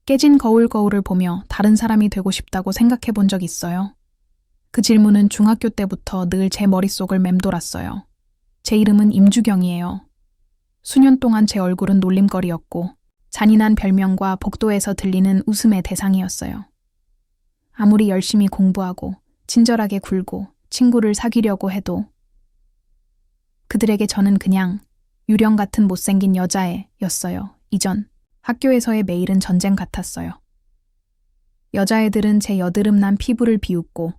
깨진 거울을 보며 다른 사람이 되고 싶다고 생각해 본 적 있어요? 그 질문은 중학교 때부터 늘 제 머릿속을 맴돌았어요. 제 이름은 임주경이에요. 수년 동안 제 얼굴은 놀림거리였고 잔인한 별명과 복도에서 들리는 웃음의 대상이었어요. 아무리 열심히 공부하고 친절하게 굴고 친구를 사귀려고 해도 그들에게 저는 그냥 유령 같은 못생긴 여자애였어요. 이전 학교에서의 매일은 전쟁 같았어요. 여자애들은 제 여드름난 피부를 비웃고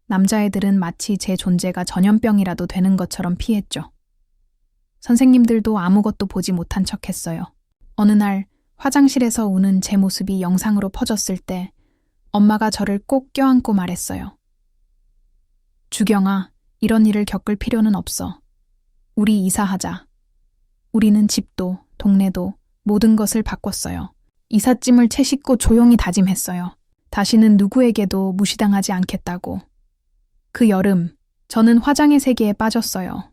남자애들은 마치 제 존재가 전염병이라도 되는 것처럼 피했죠. 선생님들도 아무것도 보지 못한 척했어요. 어느 날 화장실에서 우는 제 모습이 영상으로 퍼졌을 때 엄마가 저를 꼭 껴안고 말했어요. 주경아, 이런 일을 겪을 필요는 없어. 우리 이사하자. 우리는 집도, 동네도, 모든 것을 바꿨어요. 이삿짐을 채 싣고 조용히 다짐했어요. 다시는 누구에게도 무시당하지 않겠다고. 그 여름, 저는 화장의 세계에 빠졌어요.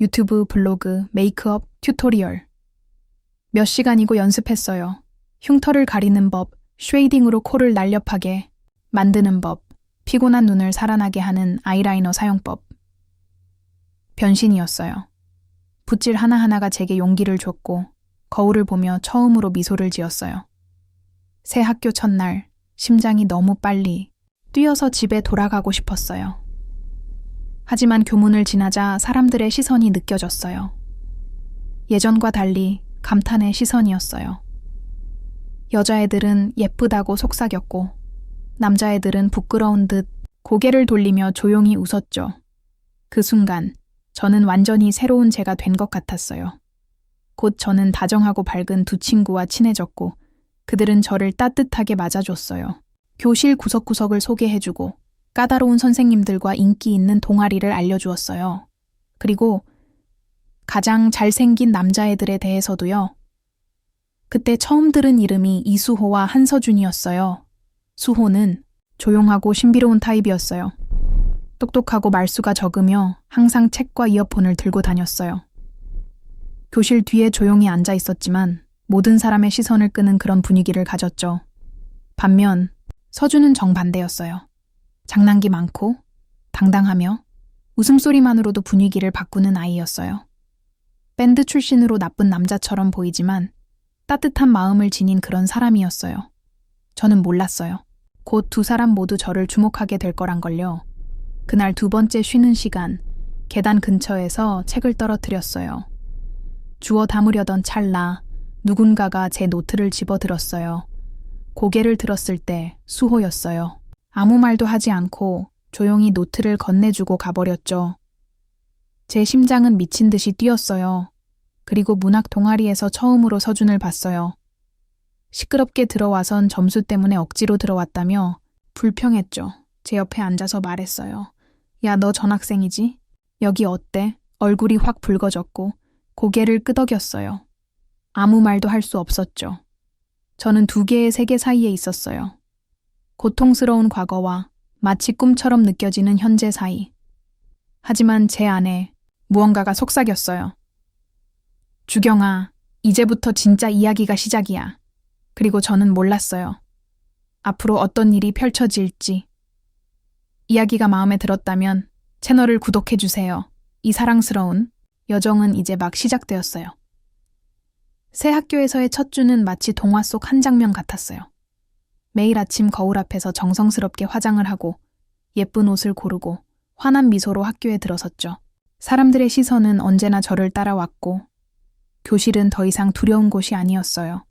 유튜브, 블로그, 메이크업, 튜토리얼. 몇 시간이고 연습했어요. 흉터를 가리는 법, 쉐이딩으로 코를 날렵하게 만드는 법, 피곤한 눈을 살아나게 하는 아이라이너 사용법. 변신이었어요. 붓질 하나하나가 제게 용기를 줬고 거울을 보며 처음으로 미소를 지었어요. 새 학교 첫날, 심장이 너무 빨리 뛰어서 집에 돌아가고 싶었어요. 하지만 교문을 지나자 사람들의 시선이 느껴졌어요. 예전과 달리 감탄의 시선이었어요. 여자애들은 예쁘다고 속삭였고 남자애들은 부끄러운 듯 고개를 돌리며 조용히 웃었죠. 그 순간 저는 완전히 새로운 제가 된 것 같았어요. 곧 저는 다정하고 밝은 두 친구와 친해졌고 그들은 저를 따뜻하게 맞아줬어요. 교실 구석구석을 소개해주고 까다로운 선생님들과 인기 있는 동아리를 알려주었어요. 그리고 가장 잘생긴 남자애들에 대해서도요. 그때 처음 들은 이름이 이수호와 한서준이었어요. 수호는 조용하고 신비로운 타입이었어요. 똑똑하고 말수가 적으며 항상 책과 이어폰을 들고 다녔어요. 교실 뒤에 조용히 앉아 있었지만 모든 사람의 시선을 끄는 그런 분위기를 가졌죠. 반면 서준은 정반대였어요. 장난기 많고 당당하며 웃음소리만으로도 분위기를 바꾸는 아이였어요. 밴드 출신으로 나쁜 남자처럼 보이지만 따뜻한 마음을 지닌 그런 사람이었어요. 저는 몰랐어요. 곧 두 사람 모두 저를 주목하게 될 거란 걸요. 그날 두 번째 쉬는 시간, 계단 근처에서 책을 떨어뜨렸어요. 주워 담으려던 찰나 누군가가 제 노트를 집어들었어요. 고개를 들었을 때 수호였어요. 아무 말도 하지 않고 조용히 노트를 건네주고 가버렸죠. 제 심장은 미친 듯이 뛰었어요. 그리고 문학 동아리에서 처음으로 서준을 봤어요. 시끄럽게 들어와선 점수 때문에 억지로 들어왔다며 불평했죠. 제 옆에 앉아서 말했어요. 야, 너 전학생이지? 여기 어때? 얼굴이 확 붉어졌고 고개를 끄덕였어요. 아무 말도 할 수 없었죠. 저는 두 개의 세계 사이에 있었어요. 고통스러운 과거와 마치 꿈처럼 느껴지는 현재 사이. 하지만 제 안에 무언가가 속삭였어요. 주경아, 이제부터 진짜 이야기가 시작이야. 그리고 저는 몰랐어요. 앞으로 어떤 일이 펼쳐질지. 이야기가 마음에 들었다면 채널을 구독해주세요. 이 사랑스러운 여정은 이제 막 시작되었어요. 새 학교에서의 첫 주는 마치 동화 속 한 장면 같았어요. 매일 아침 거울 앞에서 정성스럽게 화장을 하고 예쁜 옷을 고르고 환한 미소로 학교에 들어섰죠. 사람들의 시선은 언제나 저를 따라왔고 교실은 더 이상 두려운 곳이 아니었어요.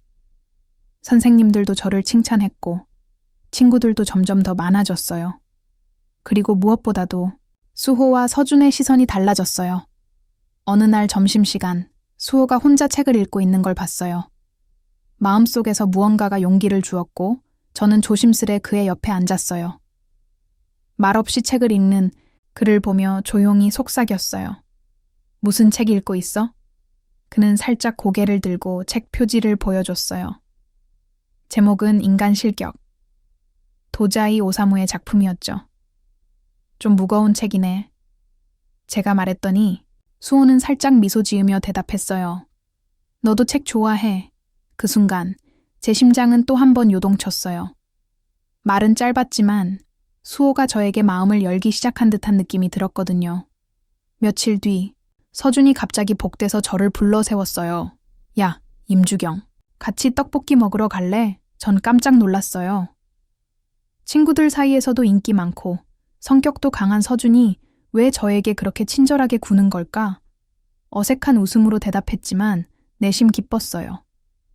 선생님들도 저를 칭찬했고 친구들도 점점 더 많아졌어요. 그리고 무엇보다도 수호와 서준의 시선이 달라졌어요. 어느 날 점심시간 수호가 혼자 책을 읽고 있는 걸 봤어요. 마음속에서 무언가가 용기를 주었고 저는 조심스레 그의 옆에 앉았어요. 말없이 책을 읽는 그를 보며 조용히 속삭였어요. 무슨 책 읽고 있어? 그는 살짝 고개를 들고 책 표지를 보여줬어요. 제목은 인간 실격. 도자이 오사무의 작품이었죠. 좀 무거운 책이네. 제가 말했더니 수호는 살짝 미소 지으며 대답했어요. 너도 책 좋아해. 그 순간 제 심장은 또 한 번 요동쳤어요. 말은 짧았지만 수호가 저에게 마음을 열기 시작한 듯한 느낌이 들었거든요. 며칠 뒤 서준이 갑자기 복대서 저를 불러 세웠어요. 야, 임주경. 같이 떡볶이 먹으러 갈래? 전 깜짝 놀랐어요. 친구들 사이에서도 인기 많고 성격도 강한 서준이 왜 저에게 그렇게 친절하게 구는 걸까? 어색한 웃음으로 대답했지만 내심 기뻤어요.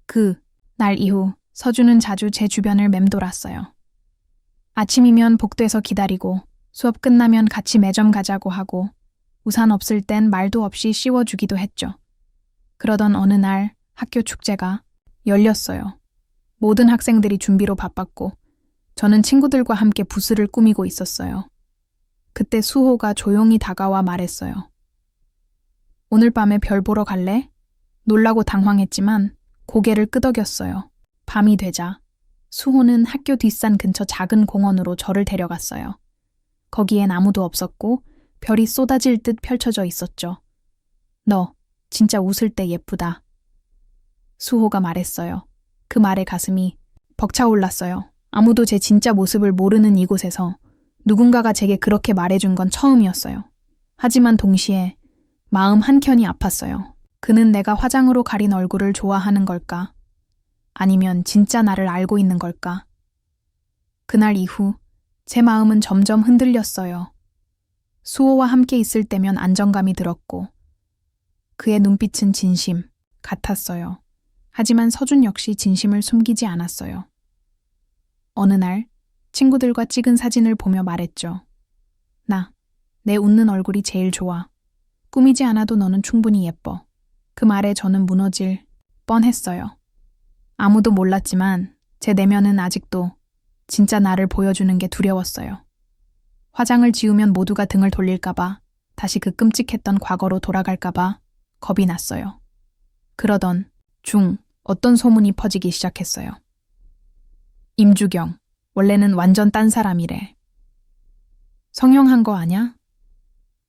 그 날 이후 서준은 자주 제 주변을 맴돌았어요. 아침이면 복도에서 기다리고 수업 끝나면 같이 매점 가자고 하고 우산 없을 땐 말도 없이 씌워주기도 했죠. 그러던 어느 날 학교 축제가 열렸어요. 모든 학생들이 준비로 바빴고 저는 친구들과 함께 부스를 꾸미고 있었어요. 그때 수호가 조용히 다가와 말했어요. 오늘 밤에 별 보러 갈래? 놀라고 당황했지만 고개를 끄덕였어요. 밤이 되자 수호는 학교 뒷산 근처 작은 공원으로 저를 데려갔어요. 거기엔 아무도 없었고 별이 쏟아질 듯 펼쳐져 있었죠. 너 진짜 웃을 때 예쁘다. 수호가 말했어요. 그 말에 가슴이 벅차올랐어요. 아무도 제 진짜 모습을 모르는 이곳에서 누군가가 제게 그렇게 말해준 건 처음이었어요. 하지만 동시에 마음 한켠이 아팠어요. 그는 내가 화장으로 가린 얼굴을 좋아하는 걸까? 아니면 진짜 나를 알고 있는 걸까? 그날 이후 제 마음은 점점 흔들렸어요. 수호와 함께 있을 때면 안정감이 들었고 그의 눈빛은 진심 같았어요. 하지만 서준 역시 진심을 숨기지 않았어요. 어느 날 친구들과 찍은 사진을 보며 말했죠. 내 웃는 얼굴이 제일 좋아. 꾸미지 않아도 너는 충분히 예뻐. 그 말에 저는 무너질 뻔했어요. 아무도 몰랐지만 제 내면은 아직도 진짜 나를 보여주는 게 두려웠어요. 화장을 지우면 모두가 등을 돌릴까봐, 다시 그 끔찍했던 과거로 돌아갈까봐 겁이 났어요. 그러던 중 어떤 소문이 퍼지기 시작했어요. 임주경, 원래는 완전 딴 사람이래. 성형한 거 아냐?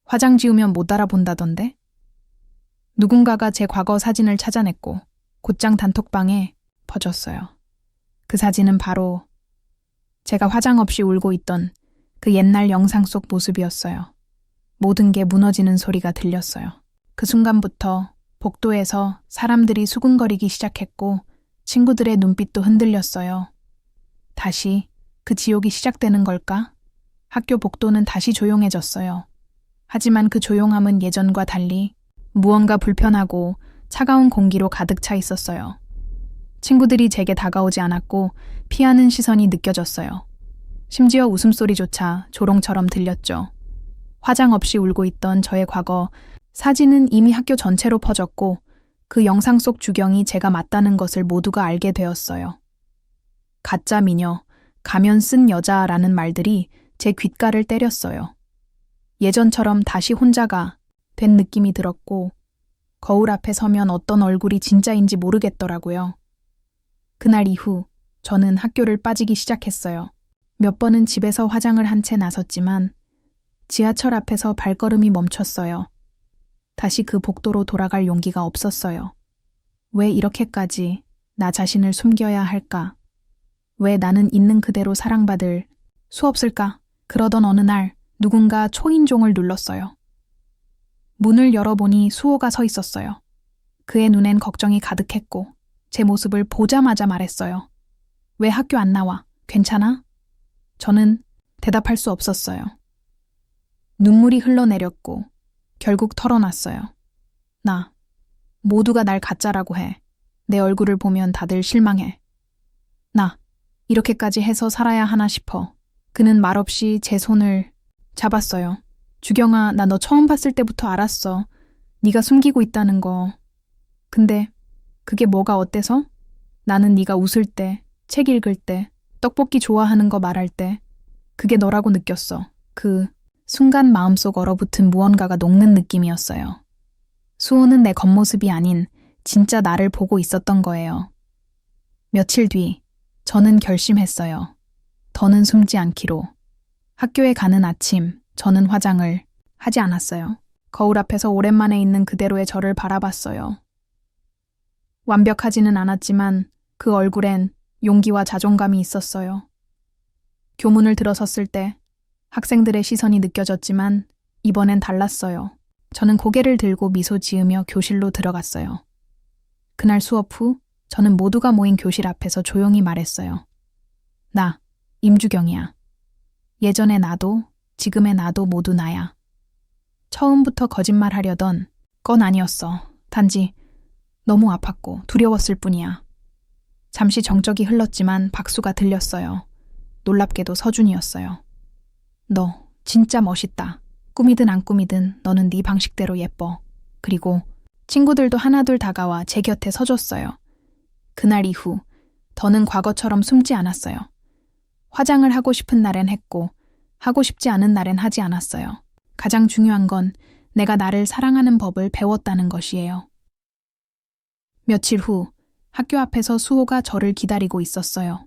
화장 지우면 못 알아본다던데? 누군가가 제 과거 사진을 찾아냈고 곧장 단톡방에 퍼졌어요. 그 사진은 바로 제가 화장 없이 울고 있던 그 옛날 영상 속 모습이었어요. 모든 게 무너지는 소리가 들렸어요. 그 순간부터 복도에서 사람들이 수군거리기 시작했고 친구들의 눈빛도 흔들렸어요. 다시 그 지옥이 시작되는 걸까? 학교 복도는 다시 조용해졌어요. 하지만 그 조용함은 예전과 달리 무언가 불편하고 차가운 공기로 가득 차 있었어요. 친구들이 제게 다가오지 않았고 피하는 시선이 느껴졌어요. 심지어 웃음소리조차 조롱처럼 들렸죠. 화장 없이 울고 있던 저의 과거 사진은 이미 학교 전체로 퍼졌고 그 영상 속 주경이 제가 맞다는 것을 모두가 알게 되었어요. 가짜 미녀, 가면 쓴 여자라는 말들이 제 귓가를 때렸어요. 예전처럼 다시 혼자가 된 느낌이 들었고 거울 앞에 서면 어떤 얼굴이 진짜인지 모르겠더라고요. 그날 이후 저는 학교를 빠지기 시작했어요. 몇 번은 집에서 화장을 한 채 나섰지만 지하철 앞에서 발걸음이 멈췄어요. 다시 그 복도로 돌아갈 용기가 없었어요. 왜 이렇게까지 나 자신을 숨겨야 할까? 왜 나는 있는 그대로 사랑받을 수 없을까? 그러던 어느 날 누군가 초인종을 눌렀어요. 문을 열어보니 수호가 서 있었어요. 그의 눈엔 걱정이 가득했고 제 모습을 보자마자 말했어요. 왜 학교 안 나와? 괜찮아? 저는 대답할 수 없었어요. 눈물이 흘러내렸고 결국 털어놨어요. 모두가 날 가짜라고 해. 내 얼굴을 보면 다들 실망해. 이렇게까지 해서 살아야 하나 싶어. 그는 말없이 제 손을 잡았어요. 주경아, 나 너 처음 봤을 때부터 알았어. 네가 숨기고 있다는 거. 근데 그게 뭐가 어때서? 나는 네가 웃을 때, 책 읽을 때, 떡볶이 좋아하는 거 말할 때 그게 너라고 느꼈어. 그 순간 마음속 얼어붙은 무언가가 녹는 느낌이었어요. 수호는 내 겉모습이 아닌 진짜 나를 보고 있었던 거예요. 며칠 뒤 저는 결심했어요. 더는 숨지 않기로. 학교에 가는 아침 저는 화장을 하지 않았어요. 거울 앞에서 오랜만에 있는 그대로의 저를 바라봤어요. 완벽하지는 않았지만 그 얼굴엔 용기와 자존감이 있었어요. 교문을 들어섰을 때 학생들의 시선이 느껴졌지만 이번엔 달랐어요. 저는 고개를 들고 미소 지으며 교실로 들어갔어요. 그날 수업 후 저는 모두가 모인 교실 앞에서 조용히 말했어요. 나, 임주경이야. 예전의 나도, 지금의 나도 모두 나야. 처음부터 거짓말하려던 건 아니었어. 단지 너무 아팠고 두려웠을 뿐이야. 잠시 정적이 흘렀지만 박수가 들렸어요. 놀랍게도 서준이었어요. 너 진짜 멋있다. 꾸미든 안 꾸미든 너는 네 방식대로 예뻐. 그리고 친구들도 하나둘 다가와 제 곁에 서줬어요. 그날 이후 더는 과거처럼 숨지 않았어요. 화장을 하고 싶은 날엔 했고 하고 싶지 않은 날엔 하지 않았어요. 가장 중요한 건 내가 나를 사랑하는 법을 배웠다는 것이에요. 며칠 후 학교 앞에서 수호가 저를 기다리고 있었어요.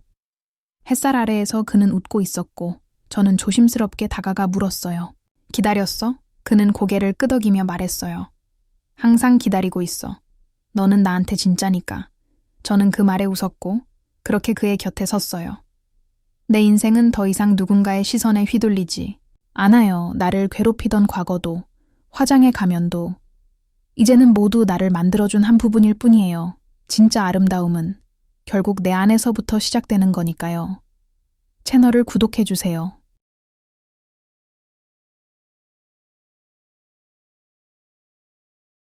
햇살 아래에서 그는 웃고 있었고 저는 조심스럽게 다가가 물었어요. 기다렸어? 그는 고개를 끄덕이며 말했어요. 항상 기다리고 있어. 너는 나한테 진짜니까. 저는 그 말에 웃었고 그렇게 그의 곁에 섰어요. 내 인생은 더 이상 누군가의 시선에 휘둘리지 않아요. 나를 괴롭히던 과거도, 화장의 가면도, 이제는 모두 나를 만들어준 한 부분일 뿐이에요. 진짜 아름다움은 결국 내 안에서부터 시작되는 거니까요. 채널을 구독해주세요.